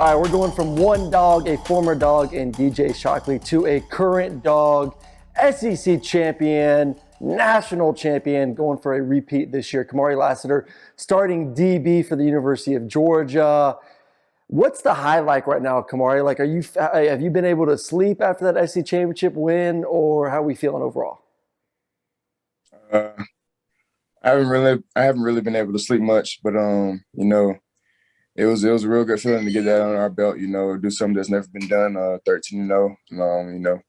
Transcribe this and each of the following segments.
All right, we're going from one Dawg, a former Dawg in DJ Shockley, to a current Dawg, SEC champion, national champion, going for a repeat this year. Kamari Lassiter, starting DB for the University of Georgia. What's the highlight right now, Kamari? Like, have you been able to sleep after that SEC championship win, or how are we feeling overall? I haven't really been able to sleep much, but it was a real good feeling to get that on our belt. Do something that's never been done. 13-0.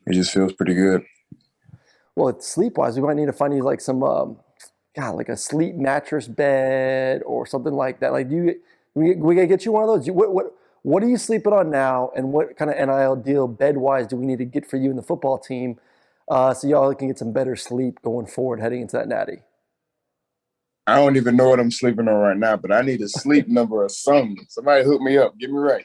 It just feels pretty good. Well, sleep-wise, we might need to find you like some, like a sleep mattress bed or something like that. Like, we gotta get you one of those. What are you sleeping on now, and what kind of NIL deal bed-wise do we need to get for you and the football team, so y'all can get some better sleep going forward heading into that natty? I don't even know what I'm sleeping on right now, but I need a sleep number or something. Somebody hook me up. Get me right.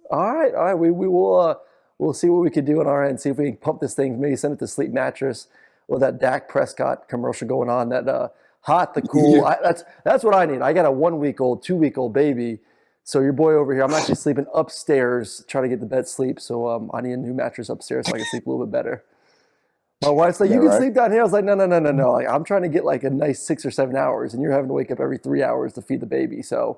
All right. We will we'll see what we can do on our end. See if we can pump this thing. Maybe send it to Sleep Mattress or that Dak Prescott commercial going on. That hot, the cool. Yeah. That's what I need. I got a 1-week-old, 2-week-old baby. So your boy over here, I'm actually sleeping upstairs, trying to get the bed sleep. So I need a new mattress upstairs so I can sleep a little bit better. My wife's like, you can sleep down here. I was like, no. Like, I'm trying to get like a nice 6 or 7 hours, and you're having to wake up every 3 hours to feed the baby. So,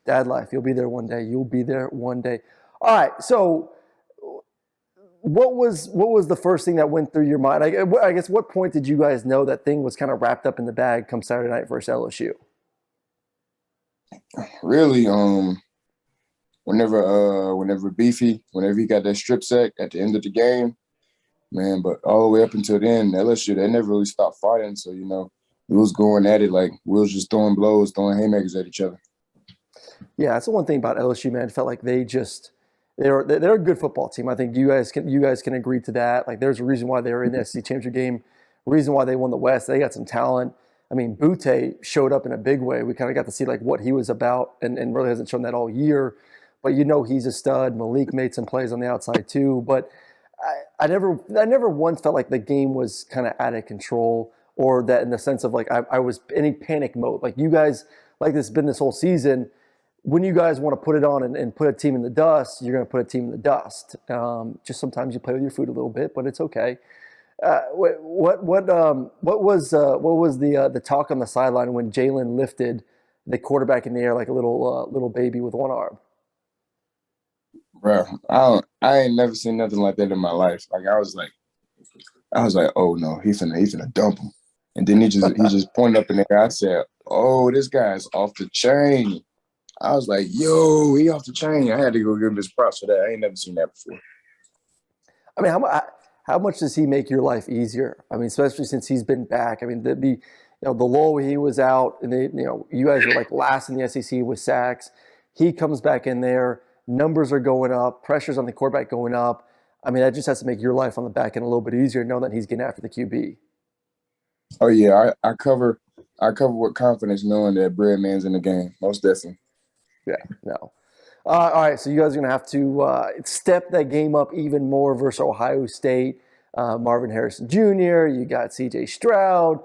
dad life, you'll be there one day. You'll be there one day. All right. So, what was the first thing that went through your mind? I guess what point did you guys know that thing was kind of wrapped up in the bag come Saturday night versus LSU? Really, whenever he got that strip sack at the end of the game. Man, but all the way up until then, LSU, they never really stopped fighting. So, we was going at it like we was just throwing blows, throwing haymakers at each other. Yeah, that's the one thing about LSU, man. It felt like they're a good football team. I think you guys can agree to that. Like, there's a reason why they were in the SEC championship game, reason why they won the West. They got some talent. I mean, Butte showed up in a big way. We kind of got to see like what he was about, and really hasn't shown that all year. But he's a stud. Malik made some plays on the outside too, but I never once felt like the game was kind of out of control, or that in the sense of like I was in any panic mode. Like, you guys, like this has been this whole season, when you guys want to put it on and put a team in the dust, you're going to put a team in the dust. Just sometimes you play with your food a little bit, but it's okay. What was the talk on the sideline when Jalen lifted the quarterback in the air like a little baby with one arm? Bro, I ain't never seen nothing like that in my life. Like, I was like, oh no, he's finna dump him. And then he just pointed up in the air. I said, oh, this guy's off the chain. I was like, yo, he off the chain. I had to go give him his props for that. I ain't never seen that before. I mean, how much does he make your life easier? I mean, especially since he's been back. I mean, the lull he was out, and you guys were like last in the SEC with sacks. He comes back in there. Numbers are going up, pressures on the quarterback going up. I mean, that just has to make your life on the back end a little bit easier, knowing that he's getting after the QB. Oh yeah, I cover with confidence, knowing that Bread Man's in the game, most definitely. Yeah, no. All right, so you guys are going to have to step that game up even more versus Ohio State. Marvin Harrison Jr., you got C.J. Stroud.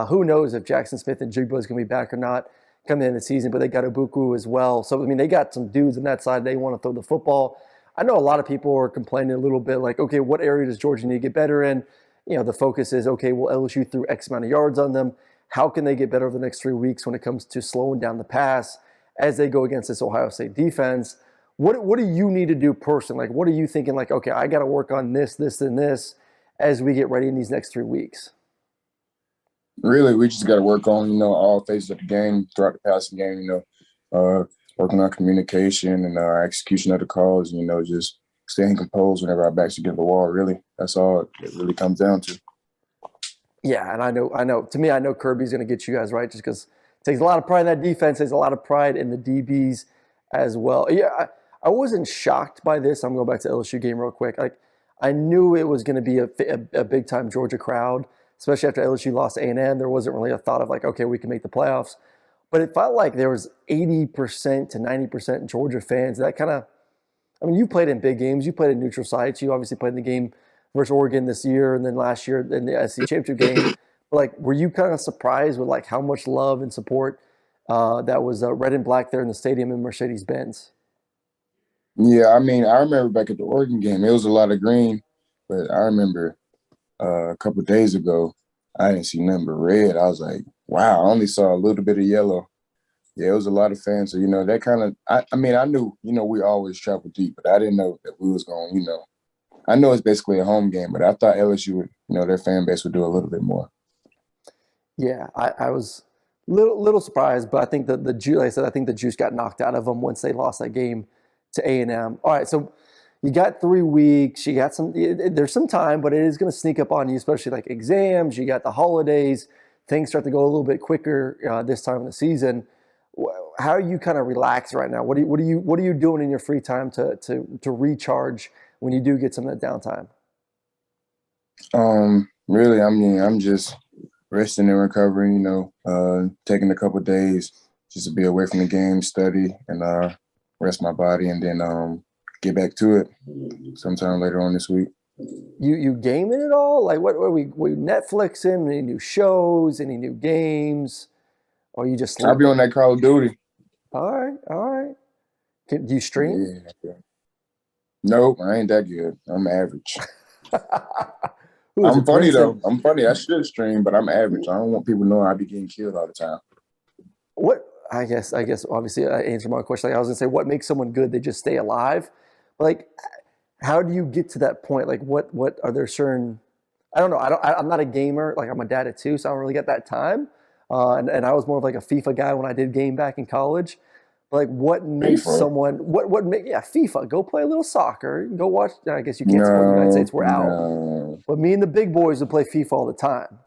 Who knows if Jackson Smith and Jigba is going to be back or not coming in the season, but they got Ibuku as well. So, I mean, they got some dudes on that side. They want to throw the football. I know a lot of people are complaining a little bit like, okay, what area does Georgia need to get better in? The focus is, okay, well, LSU threw X amount of yards on them. How can they get better over the next 3 weeks when it comes to slowing down the pass as they go against this Ohio State defense? What do you need to do personally? Like, what are you thinking? Like, okay, I got to work on this, and this as we get ready in these next 3 weeks. Really, we just got to work on, all phases of the game throughout the passing game, working on communication and our execution of the calls, just staying composed whenever our backs against the wall. Really, that's all it really comes down to. Yeah, and I know. To me, I know Kirby's going to get you guys right just because it takes a lot of pride in that defense. Takes a lot of pride in the DBs as well. Yeah, I wasn't shocked by this. I'm going back to the LSU game real quick. Like, I knew it was going to be a big-time Georgia crowd, especially after LSU lost to A&M. There wasn't really a thought of like, okay, we can make the playoffs. But it felt like there was 80% to 90% Georgia fans. That kind of, I mean, you played in big games. You played in neutral sites. You obviously played in the game versus Oregon this year, and then last year in the SEC championship game. But like, were you kind of surprised with like how much love and support that was red and black there in the stadium in Mercedes-Benz. Yeah, I mean, I remember back at the Oregon game, it was a lot of green, but I remember a couple of days ago, I didn't see nothing but red. I was like, wow, I only saw a little bit of yellow. Yeah, it was a lot of fans. So, that kind of I mean, I knew, we always travel deep, but I didn't know that we was going, I know it's basically a home game, but I thought LSU would, their fan base would do a little bit more. Yeah, I was little surprised, but I think the juice, like I said, I think the juice got knocked out of them once they lost that game to A&M. All right, so you got 3 weeks, you got there's some time, but it is going to sneak up on you, especially like exams. You got the holidays, things start to go a little bit quicker this time of the season. How are you kind of relaxed right now? What are you doing in your free time to recharge when you do get some of that downtime? Really, I mean, I'm just resting and recovering, taking a couple of days just to be away from the game, study, and rest my body, and then get back to it sometime later on this week. You gaming at all? Like what are we Netflixing? Any new shows? Any new games? Or you just sleep? I'll be on that Call of Duty. All right. Do you stream? Yeah. Nope, I ain't that good. I'm average. I'm funny though. I'm funny. I should stream, but I'm average. I don't want people knowing I be getting killed all the time. What I guess obviously I answered my question. Like I was gonna say, what makes someone good? They just stay alive. Like, how do you get to that point? Like, what are there certain? I don't know. I'm not a gamer. Like I'm a dad of 2, so I don't really get that time. And I was more of like a FIFA guy when I did game back in college. Like, what makes FIFA. someone? What make? Yeah, FIFA. Go play a little soccer. Go watch. I guess you can't support the United States. We're out. But me and the big boys would play FIFA all the time.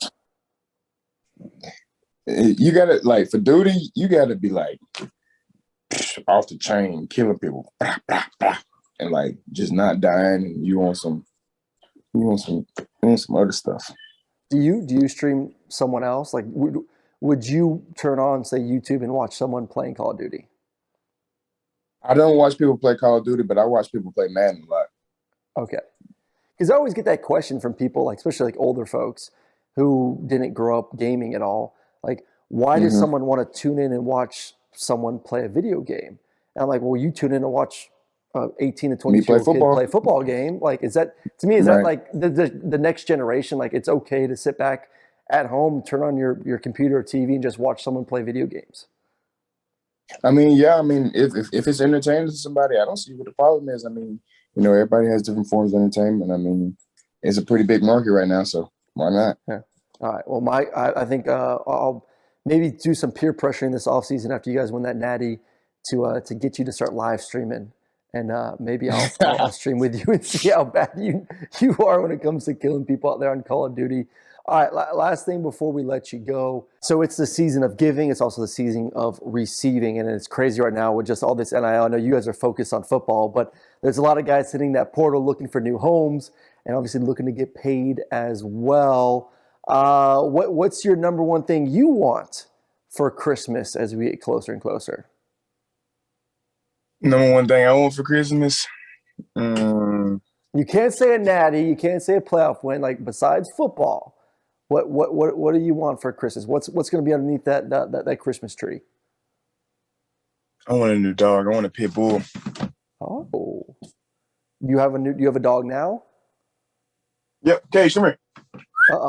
You gotta like for duty. You gotta be like off the chain, killing people, and like just not dying. And you want some other stuff. Do you stream someone else? Like, would you turn on, say, YouTube and watch someone playing Call of Duty? I don't watch people play Call of Duty, but I watch people play Madden a lot. Okay. Because I always get that question from people, like especially like older folks who didn't grow up gaming at all. Like, why does someone want to tune in and watch someone play a video game? And I'm like, well, you tune in and watch 18 to 22 kid play a football game. Like, is that, to me, is that like the next generation? Like, it's okay to sit back at home, turn on your computer or TV and just watch someone play video games? I mean, yeah. I mean, if it's entertaining to somebody, I don't see what the problem is. I mean, everybody has different forms of entertainment. I mean, it's a pretty big market right now, so why not? Yeah. All right. Well, I think I'll maybe do some peer pressuring this offseason after you guys win that natty to get you to start live streaming. And maybe I'll stream with you and see how bad you are when it comes to killing people out there on Call of Duty. All right, last thing before we let you go. So it's the season of giving. It's also the season of receiving. And it's crazy right now with just all this NIL. I know you guys are focused on football, but there's a lot of guys sitting in that portal looking for new homes and obviously looking to get paid as well. What's your number one thing you want for Christmas as we get closer and closer? Number one thing I want for Christmas? You can't say a natty. You can't say a playoff win. Like, besides football, what do you want for Christmas? What's going to be underneath that Christmas tree? I want a new dog. I want a pit bull. Oh, do you have a dog now? Yep. Cage, come here.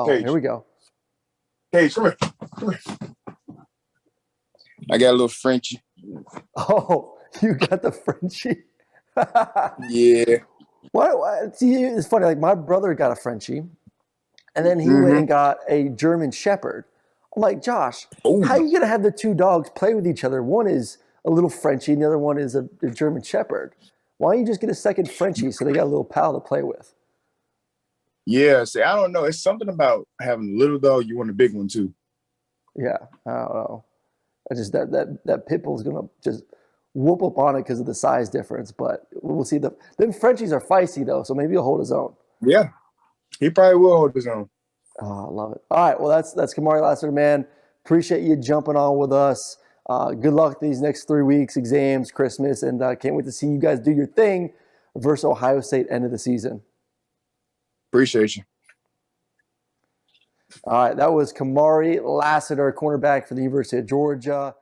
Cage. Here we go. Cage, come here. I got a little Frenchie. Oh, you got the Frenchie. Yeah. What? See, it's funny. Like, my brother got a Frenchie, and then he went and got a German Shepherd. I'm like, Josh, how are you gonna have the two dogs play with each other? One is a little Frenchie, and the other one is a German Shepherd. Why don't you just get a second Frenchie so they got a little pal to play with? Yeah, see, I don't know. It's something about having a little dog. You want a big one too. Yeah, I don't know. I just that pit bull is gonna just whoop up on it because of the size difference. But we'll see. Then Frenchies are feisty though, so maybe he'll hold his own. Yeah, he probably will hold his own. Oh, I love it. All right, well that's Kamari Lassiter, man. Appreciate you jumping on with us. Good luck these next 3 weeks, exams, Christmas, and can't wait to see you guys do your thing versus Ohio State end of the season. Appreciate you. All right, that was Kamari Lassiter, cornerback for the University of Georgia.